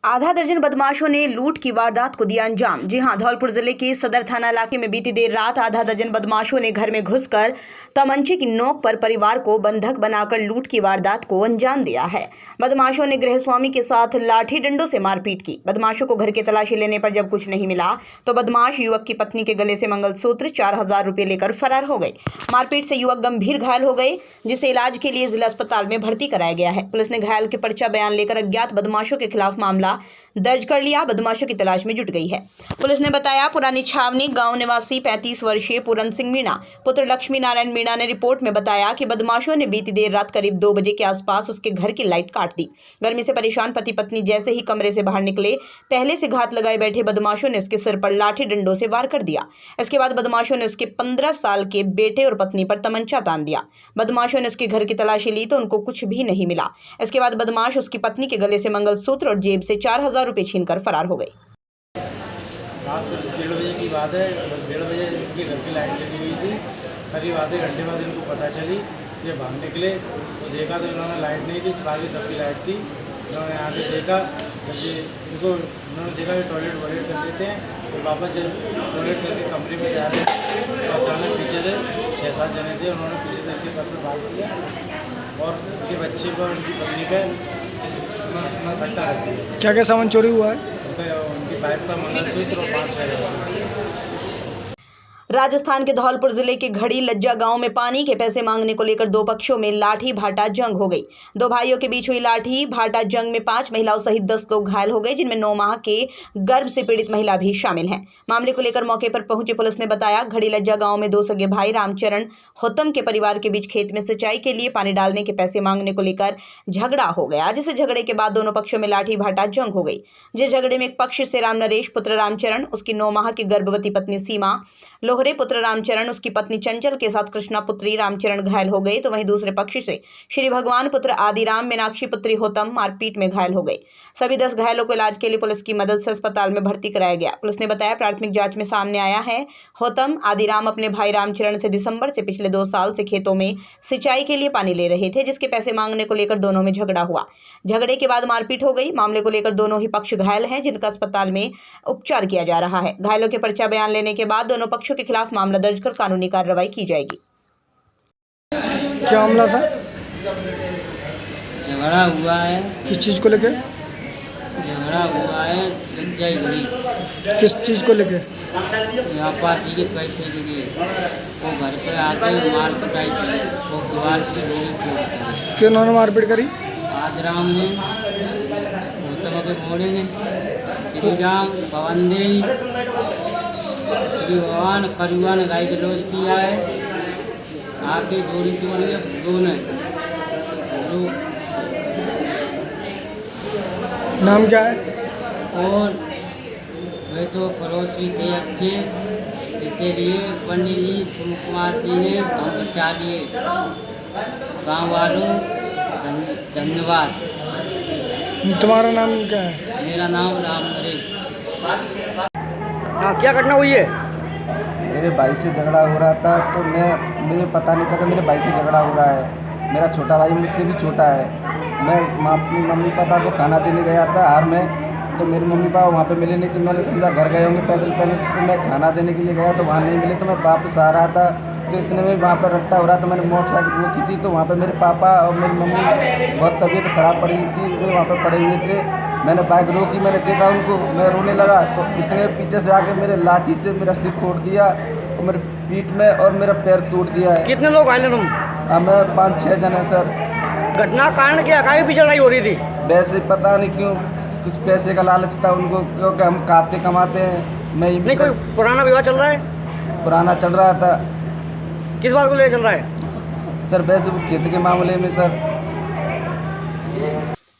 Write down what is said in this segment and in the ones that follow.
आधा दर्जन बदमाशों ने लूट की वारदात को दिया अंजाम। जी हां, धौलपुर जिले के सदर थाना इलाके में बीती देर रात आधा दर्जन बदमाशों ने घर में घुसकर तमंचे की नोक पर परिवार को बंधक बनाकर लूट की वारदात को अंजाम दिया है। बदमाशों ने गृहस्वामी के साथ लाठी डंडों से मारपीट की। बदमाशों को घर की तलाशी लेने पर जब कुछ नहीं मिला तो बदमाश युवक की पत्नी के गले से मंगलसूत्र 4000 रुपये लेकर फरार हो गए। मारपीट से युवक गंभीर घायल हो गए, जिसे इलाज के लिए जिला अस्पताल में भर्ती कराया गया है। पुलिस ने घायल के पर्चा बयान लेकर अज्ञात बदमाशों के खिलाफ मामला दर्ज कर लिया। बदमाशों की तलाश में जुट गई है। पुलिस ने बताया, पुरानी छावनी गांव निवासी 35 वर्षीय पूरन सिंह मीणा पुत्र लक्ष्मी नारायण मीणा ने रिपोर्ट में बताया कि बदमाशों ने बीती देर रात करीब 2 बजे के आसपास उसके घर की लाइट काट दी। गर्मी से परेशान पति पत्नी जैसे ही कमरे से बाहर निकले, पहले से घात लगाए बैठे बदमाशों ने उसके सिर पर लाठी डंडों से वार कर दिया। इसके बाद बदमाशों ने उसके 15 साल के बेटे और पत्नी पर तमंचा तान दिया। बदमाशों ने उसके घर की तलाशी ली तो उनको कुछ भी नहीं मिला। इसके बाद बदमाश उसकी पत्नी के गले से मंगलसूत्र और जेब से 4000 रुपये छीनकर फरार हो गए। रात 1:30 बजे की बात है। बस 1:30 बजे इनके घर की लाइट चली हुई थी। करीब आधे घंटे बाद इनको पता चली, ये बाहर निकले तो देखा तो इन्होंने लाइट नहीं थी, बाकी सबकी लाइट थी। इन्होंने आके देखा जब ये इन्होंने देखा कि टॉयलेट वॉयलेट कर लेते हैं, तो वापस जब टॉयलेट करके कमरे में जा रहे हैं तो अचानक पीछे से 6-7 जने थे। उन्होंने पीछे से इनके सर पर वार किया और उनके बच्चे पर, उनकी पत्नी पर फट्टा रख दिया। क्या क्या सामान चोरी हुआ है? उनकी पाइप का मंगलसूत्र और 5-6 राजस्थान के धौलपुर जिले के घड़ी लज्जा गांव में पानी के पैसे मांगने को लेकर दो पक्षों में लाठी भाटा जंग हो गई। दो भाइयों के बीच हुई लाठी भाटा जंग में 5 महिलाओं सहित 10 लोग घायल हो गए, जिनमें 9 माह के गर्भ से पीड़ित महिला भी शामिल हैं। मामले को लेकर मौके पर पहुंची पुलिस ने बताया, घड़ी लज्जा गांव में 2 सगे भाई रामचरण होतम के परिवार के बीच खेत में सिंचाई के लिए पानी डालने के पैसे मांगने को लेकर झगड़ा हो गया, जिसे झगड़े के बाद दोनों पक्षों में लाठी भाटा जंग हो गई। जिस झगड़े में एक पक्ष से राम नरेश पुत्र रामचरण, उसकी 9 माह की गर्भवती पत्नी सीमा लोहरे पुत्र रामचरण, उसकी पत्नी चंचल के साथ कृष्णा पुत्री रामचरण घायल हो गए, तो वहीं दूसरे पक्ष से श्री भगवान पुत्र आदिराम मीनाक्षी पुत्री होतम मारपीट में घायल हो गए। सभी 10 घायलों को इलाज के लिए पुलिस की मदद से अस्पताल में भर्ती कराया गया। पुलिस ने बताया, प्राथमिक जांच में सामने आया है, होतम आदिराम अपने भाई रामचरण से दिसंबर से पिछले 2 साल से खेतों में सिंचाई के लिए पानी ले रहे थे, जिसके पैसे मांगने को लेकर दोनों में झगड़ा हुआ। झगड़े के बाद मारपीट हो गई। मामले को लेकर दोनों ही पक्ष घायल हैं, जिनका अस्पताल में उपचार किया जा रहा है। घायलों के पर्चा बयान लेने के बाद दोनों पक्षों के खिलाफ मामला दर्ज कर कानूनी कार्रवाई की जाएगी। क्या मामला था? झगड़ा हुआ है। किस चीज़ को लेके? झगड़ा हुआ है लज्जा घड़ी। किस चीज़ को लेके? यहाँ पास के पैसे के लिए वो घर पे आते मार पिटाई की, वो दीवार की डोरी तोड़। क्यों उन्होंने मारपीट करी? आजराम ने, गौतम के मोड़े ने, श्री राम भवन दे, श्री भगवान करुआ ने गाय के रोज किया है। आके जोड़ी तोड़ी है दोनों। नाम क्या है? और वे तो पड़ोसी थे अच्छे, इसीलिए पंडित जी सुन कुमार जी ने हम बचा लिए। गाँव वालों धन्यवाद। तुम्हारा नाम क्या है? मेरा नाम राम नरेश। हाँ, क्या घटना हुई है? मेरे भाई से झगड़ा हो रहा था, तो मुझे पता नहीं था कि मेरे भाई से झगड़ा हो रहा है। मेरा छोटा भाई मुझसे भी छोटा है। मैं अपनी मम्मी पापा को खाना देने गया था हार में, तो मेरे मम्मी पापा वहाँ पे मिले नहीं, तो मैंने समझा घर गए होंगे पैदल पैदल, तो मैं खाना देने के लिए गया तो वहाँ नहीं मिले, तो मैं वापस आ रहा था। तो इतने में वहाँ पर रट्टा हो रहा था, मैंने मोटरसाइकिल रोकी थी, तो वहाँ पे मेरे पापा और मेरी मम्मी बहुत तबीयत खराब पड़ी थी, वे वहाँ पर पड़े हुए थे। मैंने बाइक रोकी, मैंने देखा उनको, मैं रोने लगा, तो इतने पीछे से आके मेरे लाठी से मेरा सिर फोड़ दिया और मेरे पीठ में और मेरा पैर तोड़ दिया है। कितने लोग आए तुम? मैं 5-6 जन है सर। घटना कारण क्या, काहे पीछे लड़ाई हो रही थी? वैसे पता नहीं क्यों, कुछ पैसे का लालच था उनको, क्योंकि हम खाते कमाते हैं। मैं नहीं, कोई पुराना विवाह चल रहा है? पुराना चल रहा था। किस बात को ले चल रहा है? सर वैसे वो खेत के मामले में सर।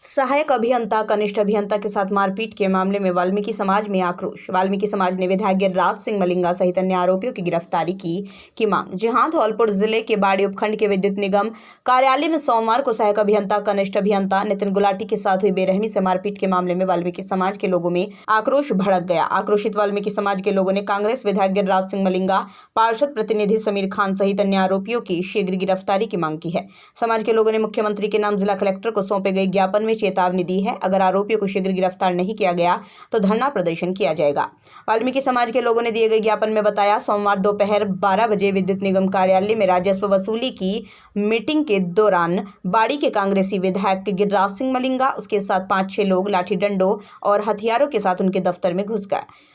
सहायक अभियंता कनिष्ठ अभियंता के साथ मारपीट के मामले में वाल्मीकि समाज में आक्रोश। वाल्मीकि समाज ने विधायक गिरिराज सिंह मलिंगा सहित अन्य आरोपियों की गिरफ्तारी की मांग। जहां धौलपुर जिले के बाड़ी उपखंड के विद्युत निगम कार्यालय में सोमवार को सहायक अभियंता कनिष्ठ अभियंता नितिन गुलाटी के साथ हुई बेरहमी से मारपीट के मामले में वाल्मीकि समाज के लोगों में आक्रोश भड़क गया। आक्रोशित वाल्मीकि समाज के लोगों ने कांग्रेस विधायक गिरिराज सिंह मलिंगा, पार्षद प्रतिनिधि समीर खान सहित अन्य आरोपियों की शीघ्र गिरफ्तारी की मांग की है। समाज के लोगों ने मुख्यमंत्री के नाम जिला कलेक्टर को सौंपे गए ज्ञापन में चेतावनी दी है। अगर आरोपियों को शीघ्र गिरफ्तार नहीं किया गया तो धरना प्रदर्शन किया जाएगा। वाल्मीकि समाज के लोगों ने दिए गए ज्ञापन में बताया, सोमवार दोपहर 12 बजे विद्युत निगम कार्यालय में राजस्व वसूली की मीटिंग के दौरान बाड़ी के कांग्रेसी विधायक गिरिराज सिंह मलिंगा, उसके साथ 5-6 लोग लाठी डंडों और हथियारों के साथ उनके दफ्तर में घुस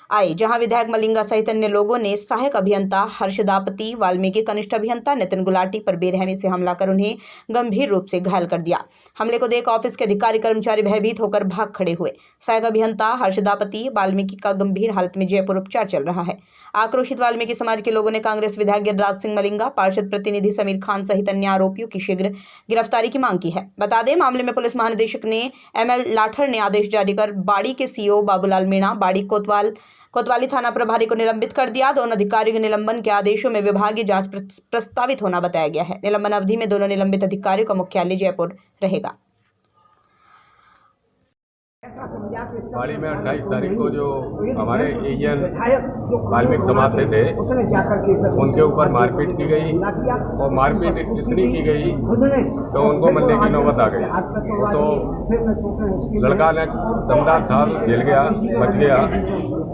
आए, जहां विधायक मलिंगा सहित अन्य लोगों ने सहायक अभियंता हर्षदापति, वाल्मीकि कनिष्ठ अभियंता नितिन गुलाटी पर बेरहमी से हमला कर उन्हें गंभीर रूप से घायल कर दिया। हमले को देख ऑफिस के अधिकारी कर्मचारी भयभीत होकर भाग खड़े हुए। सहायक अभियंता हर्षदापति वाल्मीकि का गंभीर हालत में जयपुर उपचार चल रहा है। आक्रोशित वाल्मीकि समाज के लोगों ने कांग्रेस विधायक गिरिराज सिंह मलिंगा, पार्षद प्रतिनिधि समीर खान सहित अन्य आरोपियों की शीघ्र गिरफ्तारी की मांग की है। बता दें, मामले में पुलिस महानिदेशक ने ML लाठर ने आदेश जारी कर बाड़ी के CO बाबूलाल मीणा, बाड़ी कोतवाली थाना प्रभारी को निलंबित कर दिया। दोनों अधिकारियों के निलंबन के आदेशों में विभागीय जांच प्रस्तावित होना बताया गया है। निलंबन अवधि में दोनों निलंबित अधिकारियों का मुख्यालय जयपुर रहेगा। बाड़ी में 28 तारीख को जो हमारे एएन वाल्मीकि समाज से थे उनके ऊपर मारपीट की गई और मारपीट इतनी की गई तो उनको मरने की नौबत आ गई। तो लड़का ने दमदार था, झेल गया, बच गया,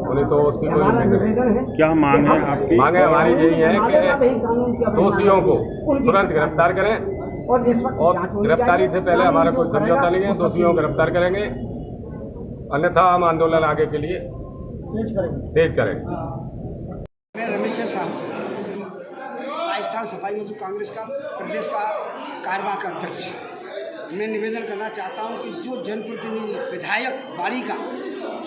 उन्हें तो उसकी कोई उम्मीद नहीं। क्या मांग है आपकी? मांगे हमारी यही है कि दोषियों को तुरंत गिरफ्तार करें और गिरफ्तारी से पहले हमारा कोई समझौता नहीं है, दोषियों को गिरफ्तार करेंगे, अन्यथा हम आंदोलन आगे के लिए तेज करेंगे। मैं रमेश साहब, राजस्थान सफाई मजदूर कांग्रेस का प्रदेश का कार्यवाहक अध्यक्ष। मैं निवेदन करना चाहता हूं कि जो जनप्रतिनिधि विधायक बाड़ी का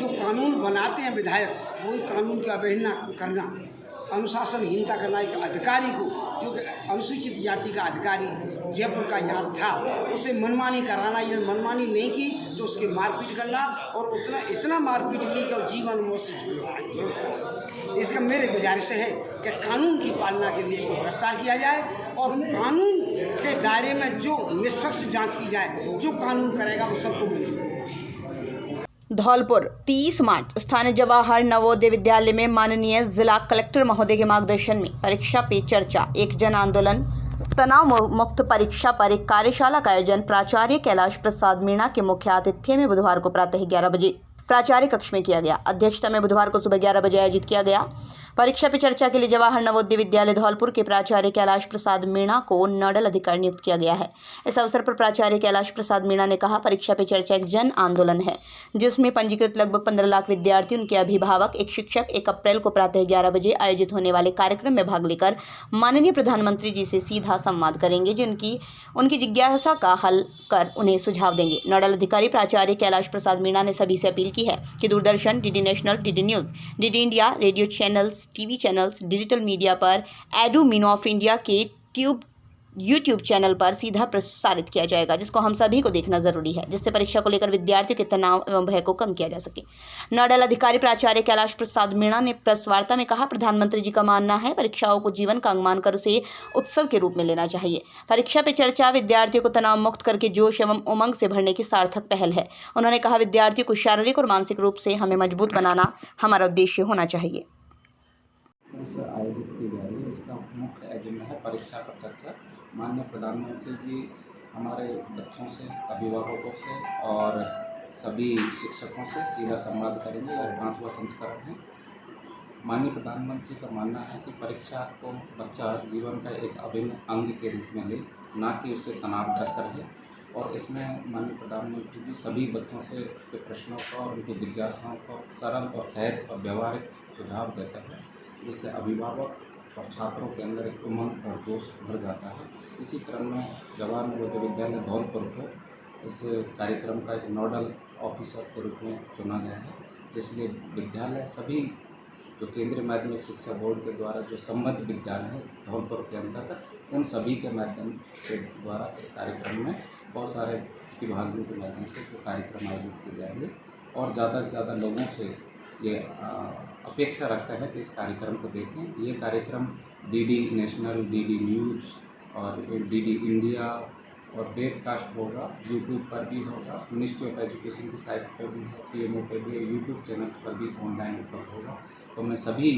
जो कानून बनाते हैं विधायक, वही कानून की अवहेलना करना, अनुशासनहीनता करना, एक अधिकारी को जो अनुसूचित जाति का अधिकारी जयपुर का यहाँ था उसे मनमानी कराना, ये मनमानी नहीं की तो उसकी मारपीट करना और इतना मारपीट की कि जीवन मौत से जुड़ा। इसका मेरे गुजारिश है कि कानून की पालना के लिए उसको गिरफ्तार किया जाए और कानून के दायरे में जो निष्पक्ष जांच की जाए, जो कानून करेगा वो सबको मिलेगा। धौलपुर 30 मार्च स्थानीय जवाहर नवोदय विद्यालय में माननीय जिला कलेक्टर महोदय के मार्गदर्शन में परीक्षा पे चर्चा, एक जन आंदोलन, तनाव मुक्त परीक्षा पर एक कार्यशाला का आयोजन प्राचार्य कैलाश प्रसाद मीणा के मुख्य आतिथ्य में बुधवार को प्रातः 11 बजे प्राचार्य कक्ष में किया गया। अध्यक्षता में बुधवार को सुबह 11 बजे आयोजित किया गया। परीक्षा पे चर्चा के लिए जवाहर नवोदय विद्यालय धौलपुर के प्राचार्य कैलाश प्रसाद मीणा को नोडल अधिकारी नियुक्त किया गया है। इस अवसर पर प्राचार्य कैलाश प्रसाद मीणा ने कहा, परीक्षा पे चर्चा एक जन आंदोलन है जिसमें पंजीकृत लगभग 15 लाख विद्यार्थी, उनके अभिभावक, एक शिक्षक 1 अप्रैल को प्रातः 11 बजे आयोजित होने वाले कार्यक्रम में भाग लेकर माननीय प्रधानमंत्री जी से सीधा संवाद करेंगे, जो उनकी जिज्ञासा का हल कर उन्हें सुझाव देंगे। नोडल अधिकारी प्राचार्य कैलाश प्रसाद मीणा ने सभी से अपील की है कि Doordarshan, DD national, DD news, DD India, radio channels, TV channels, digital media पर एडुमिनो ऑफ इंडिया के YouTube चैनल पर सीधा प्रसारित किया जाएगा, जिसको हम सभी को देखना जरूरी है, जिससे परीक्षा को लेकर विद्यार्थियों के तनाव एवं भय को कम किया जा सके। नोडल अधिकारी प्राचार्य कैलाश प्रसाद मीणा ने प्रेस वार्ता में कहा, प्रधानमंत्री जी का मानना है परीक्षाओं को जीवन का अंग मानकर उसे उत्सव के रूप में लेना चाहिए। परीक्षा पे चर्चा विद्यार्थियों को तनाव मुक्त करके जोश एवं उमंग से भरने की सार्थक पहल है। उन्होंने कहा, विद्यार्थियों को शारीरिक और मानसिक रूप से हमें मजबूत बनाना हमारा उद्देश्य होना चाहिए। आयोजित की जा रही है, उसका मुख्य एजेंडा है परीक्षा पर चर्चा। माननीय प्रधानमंत्री जी हमारे बच्चों से, अभिभावकों से और सभी शिक्षकों से सीधा संवाद करेंगे और 5वां संस्करण है। माननीय प्रधानमंत्री का मानना है कि परीक्षा को बच्चा जीवन का एक अभिन्न अंग के रूप में ले, ना कि उससे तनावग्रस्त रहे। और इसमें माननीय प्रधानमंत्री जी सभी बच्चों से प्रश्नों को और उनकी जिज्ञासाओं को सरल और सहज और व्यवहारिक सुझाव देते हैं, जिससे अभिभावक और छात्रों के अंदर एक उमंग और जोश भर जाता है। इसी क्रम में जवाहर नवोदय विद्यालय धौलपुर को इस कार्यक्रम का एक नोडल ऑफिसर के रूप में चुना गया है, जिसलिए विद्यालय सभी जो केंद्रीय माध्यमिक शिक्षा बोर्ड के द्वारा जो संबद्ध विद्यालय है धौलपुर के अंतर्गत, उन सभी के माध्यम के द्वारा इस कार्यक्रम में बहुत सारे प्रतिभागियों के माध्यम से जो कार्यक्रम आयोजित किए जाएंगे और ज़्यादा से ज़्यादा लोगों से ये अपेक्षा रखता है कि इस कार्यक्रम को देखें। ये कार्यक्रम DD नेशनल, DD न्यूज़ और DD इंडिया और वेबकास्ट होगा, YouTube पर भी होगा, मिनिस्ट्री ऑफ एजुकेशन की साइट पर भी है, PMO पर भी है, YouTube चैनल्स पर भी ऑनलाइन उपलब्ध होगा। तो मैं सभी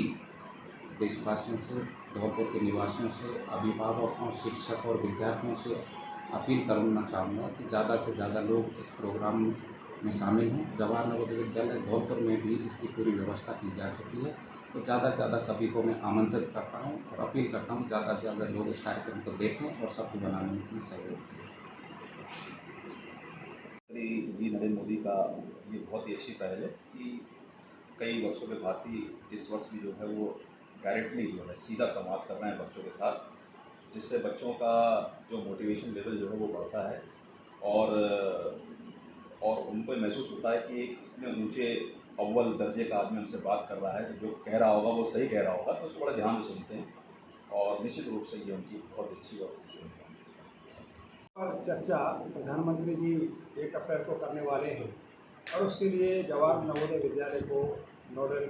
देशवासियों से, धौलपुर के निवासियों से, अभिभावकों, शिक्षक और विद्यार्थियों से अपील करना चाहूँगा कि ज़्यादा से ज़्यादा लोग इस प्रोग्राम में शामिल हों। जवाहर नवोदय विद्यालय धौलपुर में भी इसकी पूरी व्यवस्था की जा चुकी है, तो ज़्यादा से ज़्यादा सभी को मैं आमंत्रित करता हूँ और अपील करता हूँ ज़्यादा से ज़्यादा लोग इस कार्यक्रम को देखें और सफल बनाने में सहयोग दें। जी नरेंद्र मोदी का ये बहुत ही अच्छी पहल है कि कई वर्षों के बाद ही इस वर्ष भी जो है वो डायरेक्टली जो है सीधा संवाद कर रहे हैं बच्चों के साथ, जिससे बच्चों का जो मोटिवेशन लेवल जो है वो बढ़ता है और उनको महसूस होता है कि एक इतने ऊंचे अव्वल दर्जे का आदमी हमसे बात कर रहा है, तो जो कह रहा होगा वो सही कह रहा होगा, तो उसको बड़ा ध्यान से सुनते हैं और निश्चित रूप से ये उनकी बहुत अच्छी और खूबसूरत और चर्चा प्रधानमंत्री जी 1 अप्रैल को करने वाले हैं और उसके लिए जवाहर नवोदय विद्यालय को नोडल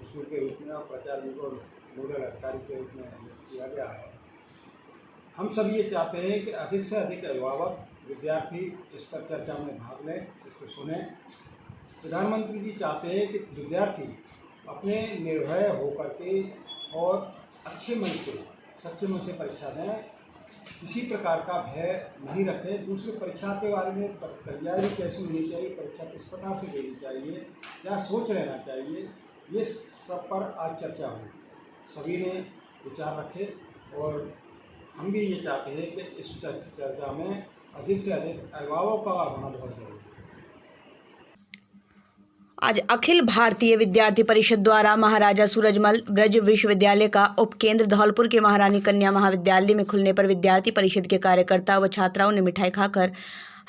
स्कूल के रूप में और प्राचार्य जी को नोडल अधिकारी के रूप में नियुक्त किया गया है। हम सब ये चाहते हैं कि अधिक से अधिक अभिभावक विद्यार्थी इस पर चर्चा में भाग लें, इसको सुने। प्रधानमंत्री जी चाहते हैं कि विद्यार्थी अपने निर्भय होकर के और अच्छे मन से सच्चे मन से परीक्षा दें, किसी प्रकार का भय नहीं रखें। दूसरी परीक्षा के बारे में तैयारी कैसी होनी चाहिए, परीक्षा किस प्रकार से देनी चाहिए, क्या सोच रहना चाहिए, ये सब पर आज चर्चा हुई। सभी ने विचार रखे और हम भी ये चाहते हैं कि इस चर्चा में अधिक से अधिक अभिभावकों का होना बहुत जरूरी है। आज अखिल भारतीय विद्यार्थी परिषद द्वारा महाराजा सूरजमल ब्रज विश्वविद्यालय का उपकेंद्र धौलपुर के महारानी कन्या महाविद्यालय में खुलने पर विद्यार्थी परिषद के कार्यकर्ता व छात्राओं ने मिठाई खाकर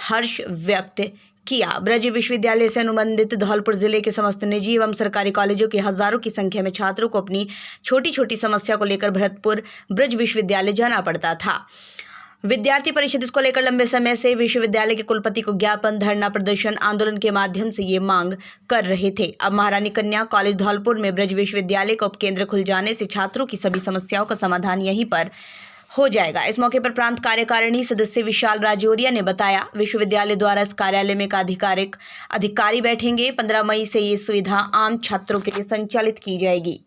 हर्ष व्यक्त किया। ब्रज विश्वविद्यालय से अनुबंधित धौलपुर जिले के समस्त निजी एवं सरकारी कॉलेजों के हजारों की संख्या में छात्रों को अपनी छोटी छोटी समस्या को लेकर भरतपुर ब्रज विश्वविद्यालय जाना पड़ता था। विद्यार्थी परिषद इसको लेकर लंबे समय से विश्वविद्यालय के कुलपति को ज्ञापन, धरना, प्रदर्शन, आंदोलन के माध्यम से ये मांग कर रहे थे। अब महारानी कन्या कॉलेज धौलपुर में ब्रज विश्वविद्यालय का उपकेंद्र खुल जाने से छात्रों की सभी समस्याओं का समाधान यहीं पर हो जाएगा। इस मौके पर प्रांत कार्यकारिणी सदस्य विशाल राजौरिया ने बताया, विश्वविद्यालय द्वारा इस कार्यालय में एक अधिकारी बैठेंगे। 15 मई से ये सुविधा आम छात्रों के लिए संचालित की जाएगी,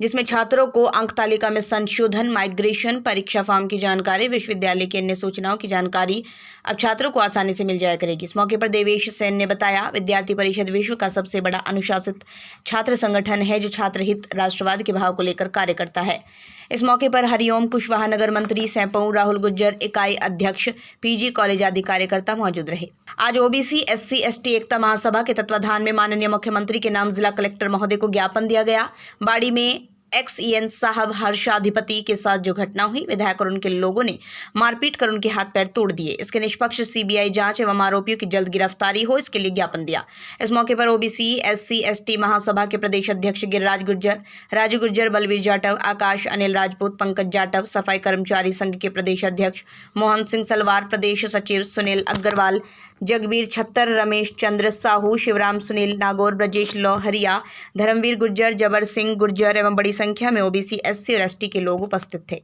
जिसमें छात्रों को अंक तालिका में संशोधन, माइग्रेशन, परीक्षा फॉर्म की जानकारी, विश्वविद्यालय की अन्य सूचनाओं की जानकारी अब छात्रों को आसानी से मिल जाया करेगी। इस मौके पर देवेश सेन ने बताया, विद्यार्थी परिषद विश्व का सबसे बड़ा अनुशासित छात्र संगठन है जो छात्र हित, राष्ट्रवाद के भाव को लेकर कार्य करता है। इस मौके पर हरिओम कुशवाहा, नगर मंत्री सैंपऊ, राहुल गुज्जर, इकाई अध्यक्ष, पीजी कॉलेज आदि कार्यकर्ता मौजूद रहे। आज ओबीसी SC ST एकता महासभा के तत्वाधान में माननीय मुख्यमंत्री के नाम जिला कलेक्टर महोदय को ज्ञापन दिया गया। बाड़ी में XEN साहब हर्षाधिपति के साथ जो घटना हुई, विधायक और उनके लोगों ने मारपीट कर उनके हाथ पैर तोड़ दिए। इसके निष्पक्ष CBI जांच एवं आरोपियों की जल्द गिरफ्तारी हो, इसके लिए ज्ञापन दिया। इस मौके पर ओबीसी SC ST महासभा के प्रदेश अध्यक्ष गिरिराज गुर्जर, राजू गुर्जर, बलवीर जाटव, आकाश, अनिल राजपूत, पंकज जाटव, सफाई कर्मचारी संघ के प्रदेश अध्यक्ष मोहन सिंह सलवार, प्रदेश सचिव सुनील अग्रवाल, जगबीर छत्तर, रमेश चंद्र साहू, शिवराम, सुनील नागौर, ब्रजेश लोहरिया, धर्मवीर गुर्जर, जबर सिंह गुर्जर एवं बड़ी संख्या में ओबीसी SC और ST के लोग उपस्थित थे।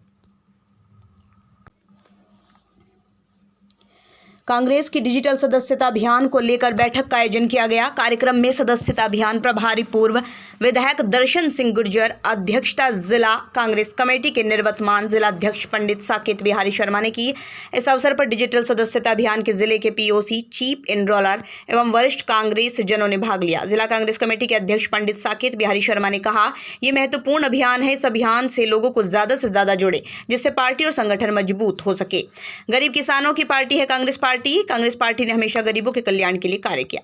कांग्रेस की डिजिटल सदस्यता अभियान को लेकर बैठक का आयोजन किया गया। कार्यक्रम में सदस्यता अभियान प्रभारी पूर्व विधायक दर्शन सिंह गुर्जर, अध्यक्षता जिला कांग्रेस कमेटी के निर्वतमान जिला अध्यक्ष पंडित साकेत बिहारी शर्मा ने की। इस अवसर पर डिजिटल सदस्यता अभियान के जिले के POC, चीफ एनरोलर एवं वरिष्ठ कांग्रेस जनों ने भाग लिया। जिला कांग्रेस कमेटी के अध्यक्ष पंडित साकेत बिहारी शर्मा ने कहा, ये महत्वपूर्ण अभियान है। इस अभियान से लोगों को ज्यादा से ज्यादा जोड़े, जिससे पार्टी और संगठन मजबूत हो सके। गरीब किसानों की पार्टी है कांग्रेस पार्टी ने हमेशा गरीबों के कल्याण के लिए कार्य किया।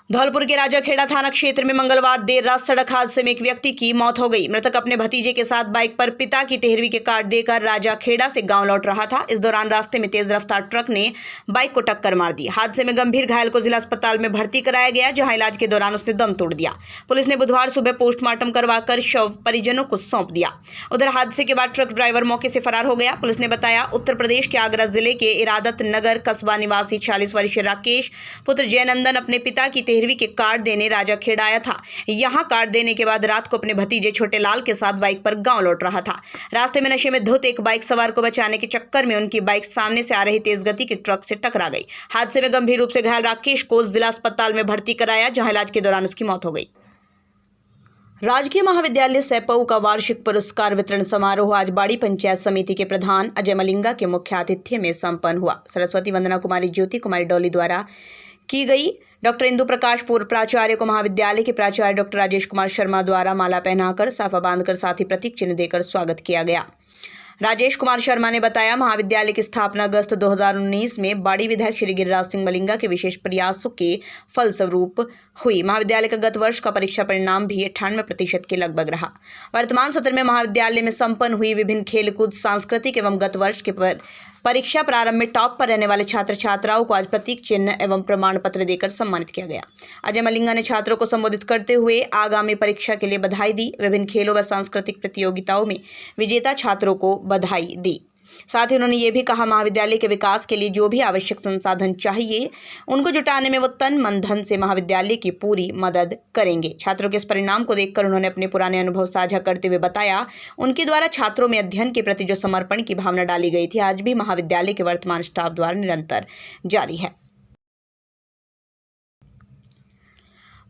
धौलपुर के राजाखेड़ा थाना क्षेत्र में मंगलवार देर रात सड़क हादसे में एक व्यक्ति की मौत हो गई। मृतक अपने भतीजे के साथ बाइक पर पिता की 13वीं के कार्ड देकर राजाखेड़ा से गांव लौट रहा था। इस दौरान रास्ते में तेज रफ्तार ट्रक ने बाइक को टक्कर मार दी। हादसे में गंभीर घायल को जिला अस्पताल में भर्ती कराया गया, जहां इलाज के दौरान उसने दम तोड़ दिया। पुलिस ने बुधवार सुबह पोस्टमार्टम करवाकर शव परिजनों को सौंप दिया। उधर हादसे के बाद ट्रक ड्राइवर मौके से फरार हो गया। पुलिस ने बताया, उत्तर प्रदेश के आगरा जिले के इरादत नगर कस्बा निवासी 46 वर्षीय राकेश पुत्र जयनंदन अपने पिता की 13वीं के कार्ड देने राजाखेड़ा आया था। यहां कार्ड देने के बाद रात को अपने भतीजे छोटे लाल के साथ बाइक पर गांव लौट रहा था। रास्ते में नशे में धुत एक बाइक सवार को बचाने के चक्कर में उनकी बाइक सामने से आ रही तेज गति के ट्रक से टकरा गई। हादसे में गंभीर रूप से घायल राकेश को जिला अस्पताल में भर्ती कराया, जहां इलाज के दौरान उसकी मौत हो गई। राजकीय महाविद्यालय सैपऊ का वार्षिक पुरस्कार वितरण समारोह आज बाड़ी पंचायत समिति के प्रधान अजय मलिंगा के मुख्य आतिथ्य में संपन्न हुआ। सरस्वती वंदना कुमारी ज्योति कुमारी डोली द्वारा की गई। डॉक्टर इंदु प्रकाश पूर्व प्राचार्य को महाविद्यालय के प्राचार्य डॉक्टर राजेश कुमार शर्मा द्वारा माला पहनाकर साफा बांधकर साथ ही प्रतीक चिन्ह देकर स्वागत किया गया। राजेश कुमार शर्मा ने बताया, महाविद्यालय की स्थापना अगस्त 2019 में बाड़ी विधायक श्री गिरिराज सिंह मलिंगा के विशेष प्रयासों के फलस्वरूप हुई। महाविद्यालय का गत वर्ष का परीक्षा परिणाम भी 98% के लगभग रहा। वर्तमान सत्र में महाविद्यालय में संपन्न हुई विभिन्न खेलकूद, सांस्कृतिक एवं गत वर्ष के परीक्षा प्रारंभ में टॉप पर रहने वाले छात्र छात्राओं को आज प्रतीक चिन्ह एवं प्रमाण पत्र देकर सम्मानित किया गया। अजय मलिंगा ने छात्रों को संबोधित करते हुए आगामी परीक्षा के लिए बधाई दी। विभिन्न खेलों व सांस्कृतिक प्रतियोगिताओं में विजेता छात्रों को बधाई दी। साथ ही उन्होंने ये भी कहा, महाविद्यालय के विकास के लिए जो भी आवश्यक संसाधन चाहिए उनको जुटाने में वो तन मन धन से महाविद्यालय की पूरी मदद करेंगे। छात्रों के इस परिणाम को देखकर उन्होंने अपने पुराने अनुभव साझा करते हुए बताया, उनके द्वारा छात्रों में अध्ययन के प्रति जो समर्पण की भावना डाली गई थी, आज भी महाविद्यालय के वर्तमान स्टाफ द्वारा निरंतर जारी है।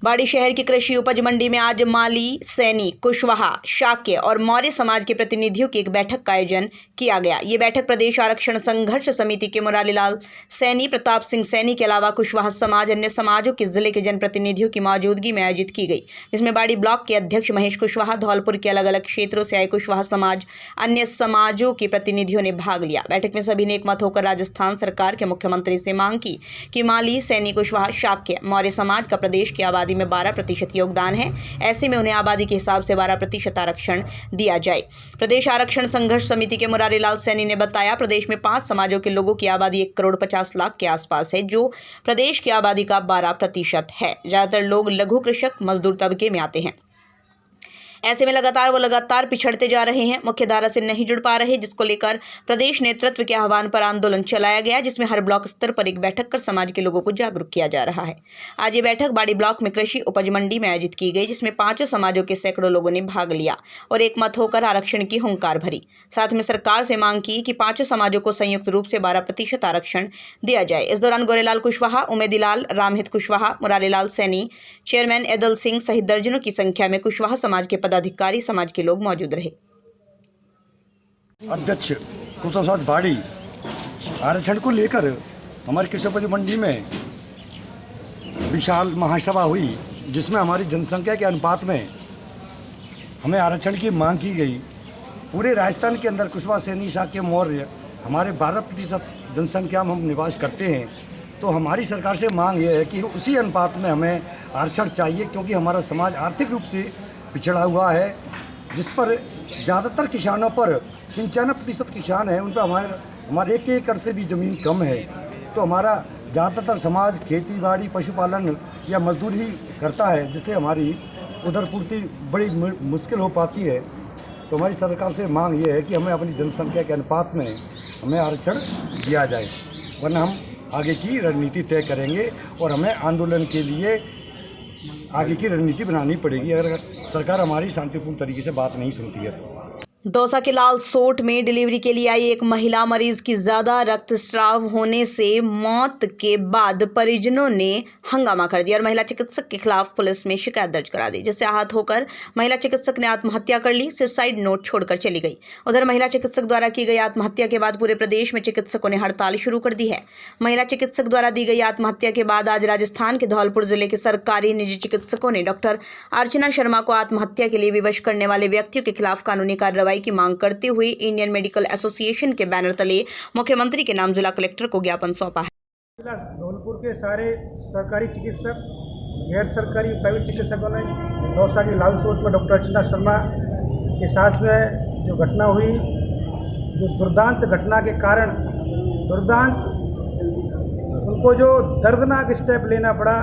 बाड़ी शहर की कृषि उपज मंडी में आज माली, सैनी, कुशवाहा, शाक्य और मौर्य समाज के प्रतिनिधियों की एक बैठक का आयोजन किया गया। ये बैठक प्रदेश आरक्षण संघर्ष समिति के मुरारीलाल सैनी, प्रताप सिंह सैनी के अलावा कुशवाहा समाज, अन्य समाजों के जिले के जनप्रतिनिधियों की मौजूदगी में आयोजित की गई, जिसमें बाड़ी ब्लॉक के अध्यक्ष महेश कुशवाहा, धौलपुर के अलग अलग क्षेत्रों से आए कुशवाहा समाज, अन्य समाजों के प्रतिनिधियों ने भाग लिया। बैठक में सभी ने एकमत होकर राजस्थान सरकार के मुख्यमंत्री से मांग की कि माली, सैनी, कुशवाहा, शाक्य, मौर्य समाज का प्रदेश की आबादी में 12% योगदान है, ऐसे में उन्हें आबादी के हिसाब से 12% आरक्षण दिया जाए। प्रदेश आरक्षण संघर्ष समिति के मुरारीलाल सैनी ने बताया, प्रदेश में 5 समाजों के लोगों की आबादी 1,50,00,000 के आसपास है, जो प्रदेश की आबादी का 12% है। ज्यादातर लोग लघु कृषक मजदूर तबके में आते हैं। ऐसे में लगातार पिछड़ते जा रहे हैं, मुख्य धारा से नहीं जुड़ पा रहे, जिसको लेकर प्रदेश नेतृत्व के आह्वान पर आंदोलन चलाया गया, जिसमें हर ब्लॉक स्तर पर एक बैठक कर समाज के लोगों को जागरूक किया जा रहा है। आज ये बैठक बाड़ी ब्लॉक में कृषि उपज मंडी में आयोजित की गई, जिसमें 5 समाजों के सैकड़ों लोगों ने भाग लिया और एकमत होकर आरक्षण की हुंकार भरी। साथ में सरकार से मांग की कि 5 समाजों को संयुक्त रूप से 12% आरक्षण दिया जाए। इस दौरान गोरेलाल कुशवाहा, उमेदीलाल, रामहित कुशवाहा, मुरारीलाल सैनी, चेयरमैन एदल सिंह सहित दर्जनों की संख्या में कुशवाहा समाज के पदाधिकारी, समाज के लोग मौजूद रहे। अध्यक्ष कुशवाहा समाज बाड़ी आरक्षण को लेकर हमारी कृषि उपज मंडी में विशाल महासभा हुई, जिसमें हमारी जनसंख्या के अनुपात में हमें आरक्षण की मांग की गई। पूरे राजस्थान के अंदर कुशवाहा, सैनी, शाक्य, मौर्य हमारे 12% जनसंख्या में हम निवास करते हैं। तो हमारी सरकार से मांग ये है कि उसी अनुपात में हमें आरक्षण चाहिए, क्योंकि हमारा समाज आर्थिक रूप से पिछड़ा हुआ है, जिस पर ज़्यादातर किसानों पर 95% किसान हैं, उन पर हमारे 1 एकड़ से भी ज़मीन कम है। तो हमारा ज़्यादातर समाज खेती बाड़ी, पशुपालन या मजदूरी करता है, जिससे हमारी उधर पूर्ति बड़ी मुश्किल हो पाती है। तो हमारी सरकार से मांग ये है कि हमें अपनी जनसंख्या के अनुपात में हमें आरक्षण दिया जाए, वरना हम आगे की रणनीति तय करेंगे और हमें आंदोलन के लिए आगे की रणनीति बनानी पड़ेगी, अगर सरकार हमारी शांतिपूर्ण तरीके से बात नहीं सुनती है तो। दौसा के लालसोट में डिलीवरी के लिए आई एक महिला मरीज की ज्यादा रक्तस्राव होने से मौत के बाद परिजनों ने हंगामा कर दिया और महिला चिकित्सक के खिलाफ पुलिस में शिकायत दर्ज करा दी, जिससे आहत होकर महिला चिकित्सक ने आत्महत्या कर ली, सुसाइड नोट छोड़कर चली गई। उधर महिला चिकित्सक द्वारा की गई आत्महत्या के बाद पूरे प्रदेश में चिकित्सकों ने हड़ताल शुरू कर दी है। महिला चिकित्सक द्वारा दी गई आत्महत्या के बाद आज राजस्थान के धौलपुर जिले के सरकारी निजी चिकित्सकों ने डॉक्टर अर्चना शर्मा को आत्महत्या के लिए विवश करने वाले व्यक्तियों के खिलाफ कानूनी कार्रवाई की मांग करते हुए इंडियन मेडिकल एसोसिएशन के बैनर तले मुख्यमंत्री के नाम जिला कलेक्टर को ज्ञापन सौंपा है। धौलपुर के सारे सरकारी चिकित्सक, गैर सरकारी प्राइवेट चिकित्सकों ने दौसा की लालसोट में डॉक्टर अर्चना शर्मा के साथ में जो घटना हुई, जो दुर्दांत घटना के कारण उनको जो दर्दनाक स्टेप लेना पड़ा,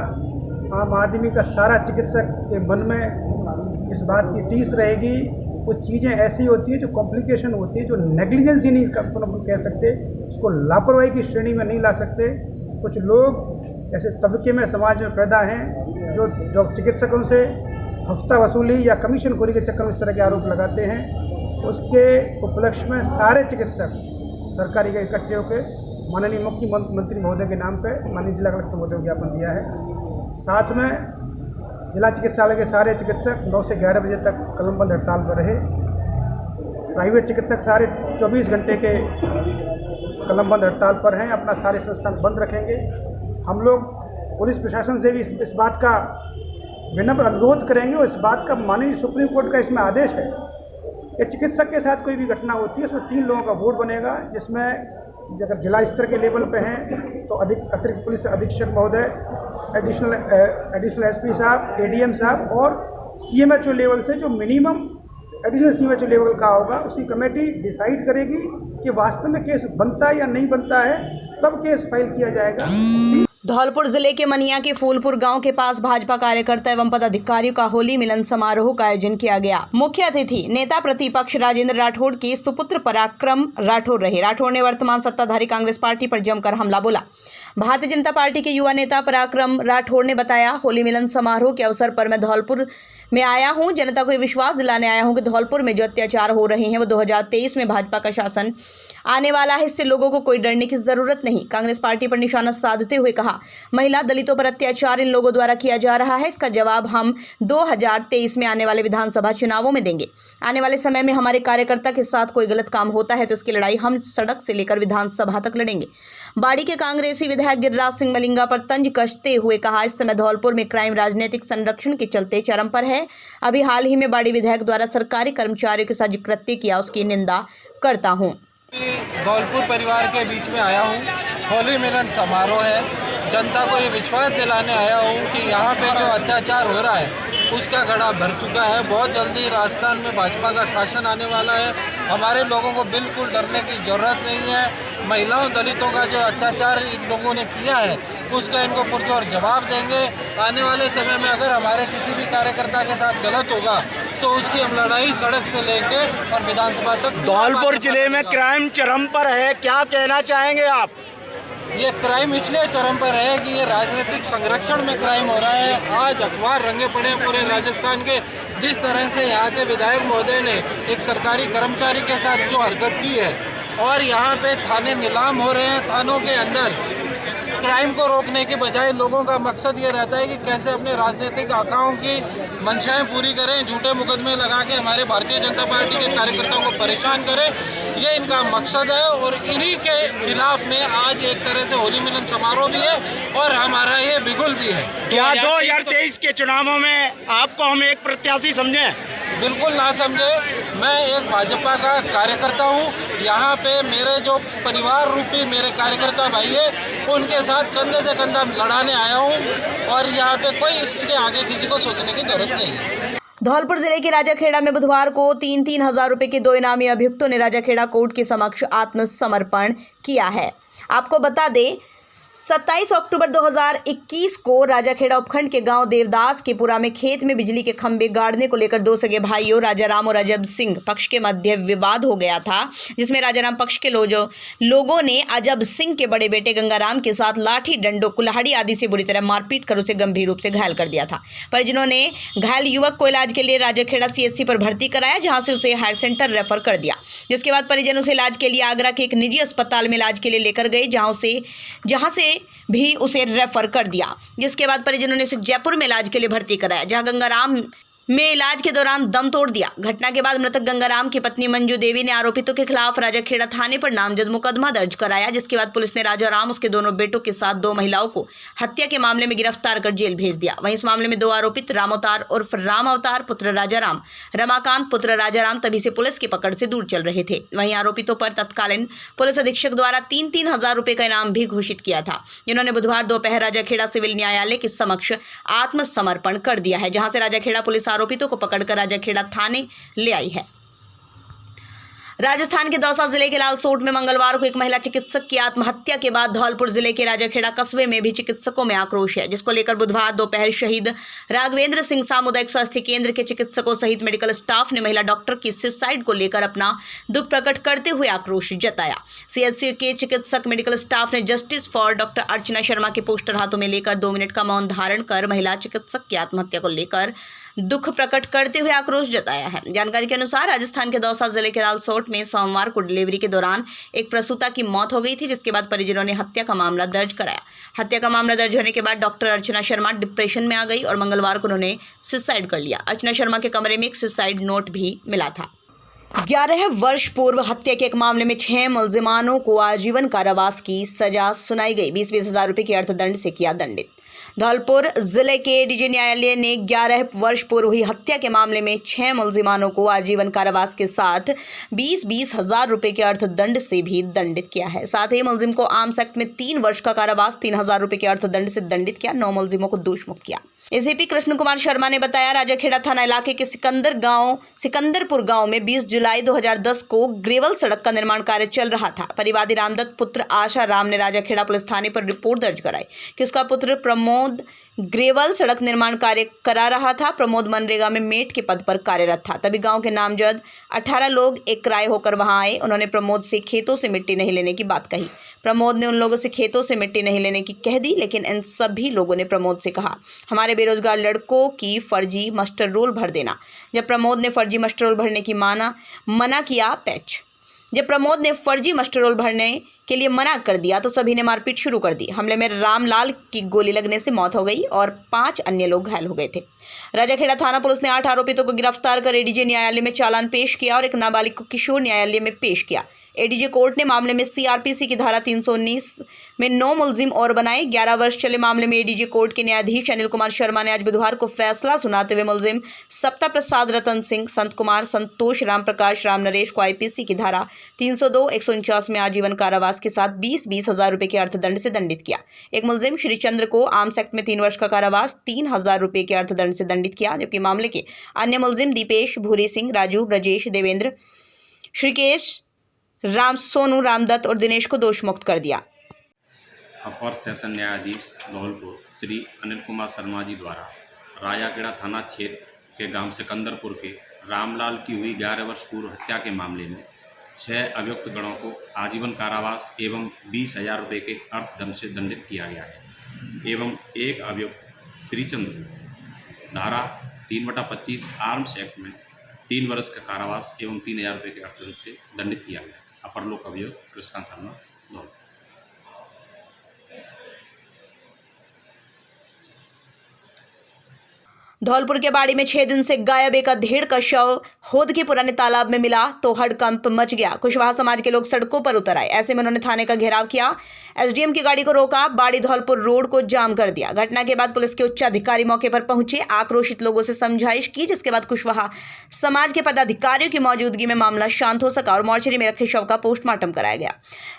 आम आदमी का सारा चिकित्सक के मन में इस बात की टीस रहेगी। कुछ चीज़ें ऐसी होती हैं जो कॉम्प्लिकेशन होती है, जो नेग्लिजेंस ही नहीं कह सकते, उसको लापरवाही की श्रेणी में नहीं ला सकते। कुछ लोग ऐसे तबके में समाज में पैदा हैं जो चिकित्सकों से हफ्ता वसूली या कमीशन खोरी के चक्कर में इस तरह के आरोप लगाते हैं। उसके उपलक्ष्य में सारे चिकित्सक सरकारी के इकट्ठे होकर माननीय मुख्यमंत्री महोदय के नाम पे माननीय जिला कलेक्टर महोदय को ज्ञापन दिया है। साथ में जिला चिकित्सालय के सारे चिकित्सक 9 से 11 बजे तक कलमबंद हड़ताल पर रहे। प्राइवेट चिकित्सक सारे 24 घंटे के कलमबंद हड़ताल पर हैं, अपना सारे संस्थान बंद रखेंगे। हम लोग पुलिस प्रशासन से भी इस बात का विनम्र अनुरोध करेंगे और इस बात का माननीय सुप्रीम कोर्ट का इसमें आदेश है कि चिकित्सक के साथ कोई भी घटना होती है उसमें 3 लोगों का वोट बनेगा, जिसमें अगर जिला स्तर के लेवल पे हैं तो अतिरिक्त पुलिस अधीक्षक महोदय, एडिशनल एसपी साहब, एडीएम साहब और सीएमएचओ लेवल से जो मिनिमम एडिशनल सीएमएचओ लेवल का होगा उसकी कमेटी डिसाइड करेगी कि वास्तव में केस बनता है या नहीं बनता है, तब केस फाइल किया जाएगा। धौलपुर जिले के मनिया के फूलपुर गांव के पास भाजपा कार्यकर्ता एवं पदाधिकारियों का होली मिलन समारोह का आयोजन किया गया। मुख्य अतिथि नेता प्रतिपक्ष राजेंद्र राठौड़ के सुपुत्र पराक्रम राठौड़ रहे। राठौड़ ने वर्तमान सत्ताधारी कांग्रेस पार्टी पर जमकर हमला बोला। भारतीय जनता पार्टी के युवा नेता पराक्रम राठौड़ ने बताया, होली मिलन समारोह के अवसर पर मैं धौलपुर में आया हूं। जनता को ये विश्वास दिलाने आया हूं कि धौलपुर में जो अत्याचार हो रहे हैं वो 2023 में भाजपा का शासन आने वाला है। इससे लोगों को कोई डरने की जरूरत नहीं। कांग्रेस पार्टी पर निशाना साधते हुए कहा, महिला दलितों पर अत्याचार इन लोगों द्वारा किया जा रहा है। इसका जवाब हम 2023 में आने वाले विधानसभा चुनावों में देंगे। आने वाले समय में हमारे कार्यकर्ता के साथ कोई गलत काम होता है तो इसकी लड़ाई हम सड़क से लेकर विधानसभा तक लड़ेंगे। बाड़ी के कांग्रेसी विधायक गिरिराज सिंह मलिंगा पर तंज कसते हुए कहा, इस समय धौलपुर में क्राइम राजनीतिक संरक्षण के चलते चरम पर है। अभी हाल ही में बाड़ी विधायक द्वारा सरकारी कर्मचारियों के साथ जो कृत्य किया उसकी निंदा करता हूँ। धौलपुर परिवार के बीच में आया हूँ। होली मिलन समारोह है। जनता को ये विश्वास दिलाने आया हूँ कि यहाँ पे जो अत्याचार हो रहा है उसका घड़ा भर चुका है। बहुत जल्दी राजस्थान में भाजपा का शासन आने वाला है। हमारे लोगों को बिल्कुल डरने की ज़रूरत नहीं है। महिलाओं दलितों का जो अत्याचार इन लोगों ने किया है उसका इनको पुरजोर जवाब देंगे। आने वाले समय में अगर हमारे किसी भी कार्यकर्ता के साथ गलत होगा तो उसकी हम लड़ाई सड़क से लेके और विधानसभा तक। धौलपुर जिले में क्राइम चरम पर है, क्या कहना चाहेंगे आप? ये क्राइम इसलिए चरम पर है कि ये राजनीतिक संरक्षण में क्राइम हो रहा है। आज अखबार रंगे पड़े हैं पूरे राजस्थान के। जिस तरह से यहाँ के विधायक महोदय ने एक सरकारी कर्मचारी के साथ जो हरकत की है और यहाँ पे थाने नीलाम हो रहे हैं, थानों के अंदर क्राइम को रोकने के बजाय लोगों का मकसद ये रहता है कि कैसे अपने राजनीतिक आकाओं की मंशाएं पूरी करें, झूठे मुकदमे लगा के हमारे भारतीय जनता पार्टी के कार्यकर्ताओं को परेशान करें। ये इनका मकसद है और इन्हीं के खिलाफ में आज एक तरह से होली मिलन समारोह भी है और हमारा ये बिगुल भी है। क्या 2023 के चुनावों में आपको हम एक प्रत्याशी समझें? बिल्कुल ना समझे। मैं एक भाजपा का कार्यकर्ता हूँ। यहाँ पे मेरे जो परिवार रूपी मेरे कार्यकर्ता भाई है उनके साथ कंधे से कंधा लड़ाने आया हूँ और यहाँ पे कोई इसके आगे किसी को सोचने की जरूरत नहीं है। धौलपुर जिले के राजाखेड़ा में बुधवार को 3-3 हजार रुपए के 2 इनामी अभियुक्तों ने राजाखेड़ा कोर्ट के समक्ष आत्मसमर्पण किया है। आपको बता दें, 27 अक्टूबर 2021 को राजाखेड़ा उपखंड के गांव देवदास के पुरा में खेत में बिजली के खंभे गाड़ने को लेकर 2 सगे भाइयों राजाराम और अजब सिंह पक्ष के मध्य विवाद हो गया था, जिसमें राजाराम पक्ष के लोगों ने अजब सिंह के बड़े बेटे गंगाराम के साथ लाठी, डंडों, कुल्हाड़ी आदि से बुरी तरह मारपीट कर उसे गंभीर रूप से घायल कर दिया था। परिजनों ने घायल युवक को इलाज के लिए राजाखेड़ा CHC पर भर्ती कराया, जहाँ से उसे हायर सेंटर रेफर कर दिया। जिसके बाद परिजन उसे इलाज के लिए आगरा के एक निजी अस्पताल में इलाज के लिए लेकर गए, जहाँ से भी उसे रेफर कर दिया। जिसके बाद परिजनों ने उसे जयपुर में इलाज के लिए भर्ती कराया, जहां गंगाराम में इलाज के दौरान दम तोड़ दिया। घटना के बाद मृतक गंगाराम की पत्नी मंजू देवी ने आरोपितों के खिलाफ राजाखेड़ा थाने पर नामजद मुकदमा दर्ज कराया। जिसके बाद पुलिस ने राजाराम, उसके दोनों बेटों के साथ 2 महिलाओं को हत्या के मामले में गिरफ्तार कर जेल भेज दिया। वहीं इस मामले में 2 आरोपित राम अवतार उर्फ राम अवतार पुत्र राजाराम, रमाकांत पुत्र राजाराम तभी से पुलिस की पकड़ से दूर चल रहे थे। वहीं आरोपितों पर तत्कालीन पुलिस अधीक्षक द्वारा 3-3 हजार रुपए का इनाम भी घोषित किया था, जिन्होंने बुधवार दोपहर राजाखेड़ा सिविल न्यायालय के समक्ष आत्मसमर्पण कर दिया है, जहां से राजाखेड़ा पुलिस आरोपितों को पकड़कर राजाखेड़ा थाने ले आई है। राजस्थान के दौसा जिले के लालसोट में मंगलवार को एक महिला चिकित्सक की आत्महत्या के बाद धौलपुर जिले के राजाखेड़ा कस्बे में भी चिकित्सकों में आक्रोश है, जिसको लेकर बुधवार दोपहर शहीद राघवेंद्र सिंह सामुदायिक स्वास्थ्य केंद्र के चिकित्सकों सहित मेडिकल स्टाफ ने महिला डॉक्टर की सुसाइड को लेकर अपना दुख प्रकट करते हुए आक्रोश जताया। CHC के चिकित्सक मेडिकल स्टाफ ने justice for doctor Archana Sharma के पोस्टर हाथों में लेकर 2 मिनट का मौन धारण कर महिला चिकित्सक की आत्महत्या को लेकर दुख प्रकट करते हुए आक्रोश जताया है। जानकारी के अनुसार राजस्थान के दौसा जिले के लालसोट में सोमवार को डिलीवरी के दौरान एक प्रसूता की मौत हो गई थी, जिसके बाद परिजनों ने हत्या का मामला दर्ज कराया। हत्या का मामला दर्ज होने के बाद डॉक्टर अर्चना शर्मा डिप्रेशन में आ गई और मंगलवार को उन्होंने सुसाइड कर लिया। अर्चना शर्मा के कमरे में एक सुसाइड नोट भी मिला था। 11 वर्ष पूर्व हत्या के एक मामले में 6 मुलजिमानों को आजीवन कारावास की सजा सुनाई गई। 20-20 हज़ार रुपये के अर्थदंड से किया दंडित। धौलपुर जिले के एडीजे न्यायालय ने 11 वर्ष पूर्व हुई हत्या के मामले में 6 मुलजिमानों को आजीवन कारावास के साथ 20-20 हज़ार रुपये के अर्थदंड से भी दंडित किया है। साथ ही मुलजिम को आर्म्स एक्ट में 3 वर्ष का कारावास 3,000 रुपये के अर्थदंड से दंडित किया। 9 मुलजिमों को दोष मुक्त किया। एसीपी कृष्ण कुमार शर्मा ने बताया, राजाखेड़ा थाना इलाके के सिकंदरपुर गांव में 20 जुलाई 2010 को ग्रेवल सड़क का निर्माण कार्य चल रहा था। परिवादी रामदत्त पुत्र आशा राम ने राजाखेड़ा पुलिस थाने पर रिपोर्ट दर्ज कराई कि उसका पुत्र प्रमोद ग्रेवल सड़क निर्माण कार्य करा रहा था। प्रमोद मनरेगा में मेट के पद पर कार्यरत था। तभी गांव के नामजद 18 लोग एक राय होकर वहां आए। उन्होंने प्रमोद से खेतों से मिट्टी नहीं लेने की बात कही। प्रमोद ने उन लोगों से खेतों से मिट्टी नहीं लेने की कह दी, लेकिन इन सभी लोगों ने प्रमोद से कहा, हमारे बेरोजगार लड़कों की फर्जी मास्टर रोल भर देना। जब प्रमोद ने फर्जी मास्टर रोल भरने की मना किया जब प्रमोद ने फर्जी मास्टर रोल भरने के लिए मना कर दिया तो सभी ने मारपीट शुरू कर दी। हमले में रामलाल की गोली लगने से मौत हो गई और 5 अन्य लोग घायल हो गए थे। राजाखेड़ा थाना पुलिस ने 8 आरोपितों को गिरफ्तार कर एडीजे न्यायालय में चालान पेश किया और एक नाबालिग को किशोर न्यायालय में पेश किया। एडीजे कोर्ट ने मामले में सीआरपीसी की धारा 319 में 9 मुलजिम और बनाए। 11 वर्ष चले मामले में एडीजे कोर्ट के न्यायाधीश अनिल कुमार शर्मा ने आज बुधवार को फैसला सुनाते हुए मुलजिम सप्ता प्रसाद, रतन सिंह, संत कुमार, संतोष, राम प्रकाश, राम नरेश को आईपीसी की धारा 302, 149 में आजीवन कारावास के साथ 20-20 हज़ार रुपये के अर्थदंड से दंडित किया। एक मुलजिम श्रीचंद्र को आर्म्स एक्ट में 3 वर्ष का कारावास 3,000 रुपये के अर्थदंड से दंडित किया, जबकि मामले के अन्य मुलजिम दीपेश, भूरी सिंह, राजू, ब्रजेश, देवेंद्र, श्रीकेश, राम, सोनू, रामदत्त और दिनेश को दोष मुक्त कर दिया। अपर सेशन न्यायाधीश धौलपुर श्री अनिल कुमार शर्मा जी द्वारा राजाखेड़ा थाना क्षेत्र के गांव सिकंदरपुर के रामलाल की हुई 11 वर्ष पूर्व हत्या के मामले में 6 अभियुक्त गणों को आजीवन कारावास एवं 20,000 रुपये के अर्थदंड से दंडित किया गया है एवं एक अभियुक्त श्रीचंद्र धारा 3/25 आर्म्स एक्ट में 3 वर्ष का कारावास एवं 3,000 रुपये के अर्थदंड से दंडित किया गया। अपर लोक अभियुक्त कृष्ण शर्मा धौलपुर। धौलपुर के बाड़ी में 6 दिन से गायब एक अधेड़ का शव होद के पुराने तालाब में मिला तो हड़कंप मच गया। कुशवाहा समाज के लोग सड़कों पर उतर आए। ऐसे में उन्होंने थाने का घेराव किया, एसडीएम की गाड़ी को रोका, बाड़ी धौलपुर रोड को जाम कर दिया। घटना के बाद पुलिस के उच्च अधिकारी मौके पर पहुंचे, आक्रोशित लोगों से समझाइश की, जिसके बाद कुशवाहा समाज के पदाधिकारियों की मौजूदगी में मामला शांत हो सका और मोर्चरी में रखे शव का पोस्टमार्टम कराया गया।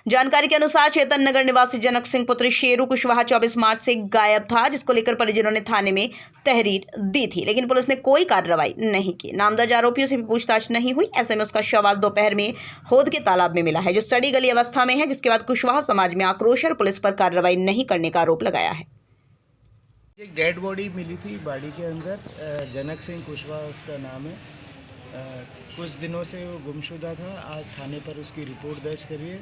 जानकारी के अनुसार चेतन नगर निवासी जनक सिंह पुत्र शेरू कुशवाहा 24 मार्च से गायब था, जिसको लेकर परिजनों ने थाने में तहरीर दी थी, लेकिन पुलिस ने कोई कार्रवाई नहीं की। नामदर्ज आरोपियों से भी पूछताछ नहीं हुई। ऐसे में उसका शव आज दोपहर में होद के तालाब में मिला है, जो सड़ी गली अवस्था में है, जिसके बाद कुशवाहा समाज में आक्रोश और पुलिस पर कार्रवाई नहीं करने का आरोप लगाया है। एक डेड बॉडी मिली थी बाड़ी के अंदर, जनक सिंह कुशवाहा उसका नाम है। कुछ दिनों से वो गुमशुदा था। आज थाने पर उसकी रिपोर्ट दर्ज करी है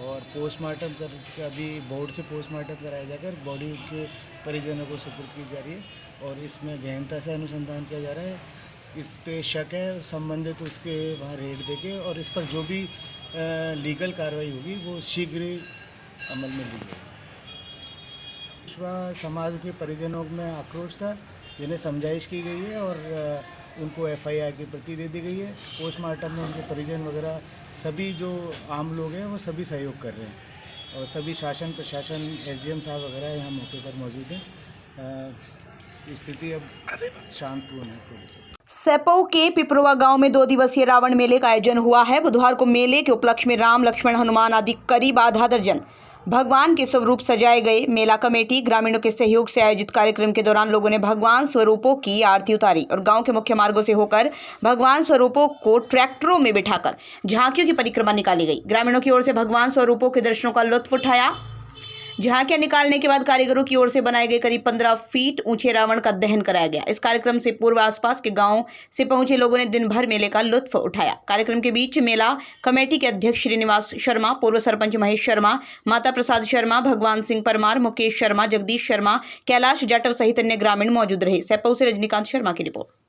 और पोस्टमार्टम कर अभी बोर्ड से पोस्टमार्टम कराया जाकर बॉडी के परिजनों को सुपुर्द की जा रही है और इसमें गहनता से अनुसंधान किया जा रहा है। इस पे शक है, संबंधित उसके वहाँ रेड देके और इस पर जो भी लीगल कार्रवाई होगी वो शीघ्र ही अमल में ली जाएगी। कुशवाहा समाज के परिजनों में आक्रोश था, जिन्हें समझाइश की गई है और उनको एफआईआर की प्रति दे दी गई है। पोस्टमार्टम में उनके परिजन वगैरह सभी जो आम लोग हैं वो सभी सहयोग कर रहे हैं और सभी शासन प्रशासन एसडीएम साहब वगैरह यहाँ मौके पर मौजूद हैं। स्थिति अब शांतपूर्ण है। सेपऊ के पिपरुआ गांव में 2 दिवसीय रावण मेले का आयोजन हुआ है। बुधवार को मेले के उपलक्ष्य में राम, लक्ष्मण, हनुमान आदि करीब आधा दर्जन भगवान के स्वरूप सजाए गए। मेला कमेटी ग्रामीणों के सहयोग से आयोजित कार्यक्रम के दौरान लोगों ने भगवान स्वरूपों की आरती उतारी और गांव के मुख्य मार्गों से होकर भगवान स्वरूपों को ट्रैक्टरों में बिठाकर झांकियों की परिक्रमा निकाली गई। ग्रामीणों की ओर से भगवान स्वरूपों के दर्शनों का लुत्फ उठाया। झांकियां निकालने के बाद कारीगरों की ओर से बनाए गए करीब 15 फीट ऊंचे रावण का दहन कराया गया। इस कार्यक्रम से पूर्व आसपास के गांव से पहुंचे लोगों ने दिन भर मेले का लुत्फ उठाया। कार्यक्रम के बीच मेला कमेटी के अध्यक्ष श्रीनिवास शर्मा, पूर्व सरपंच महेश शर्मा, माता प्रसाद शर्मा, भगवान सिंह परमार, मुकेश शर्मा, जगदीश शर्मा, कैलाश जाटव सहित अन्य ग्रामीण मौजूद रहे। सेपऊ से रजनीकांत शर्मा की रिपोर्ट।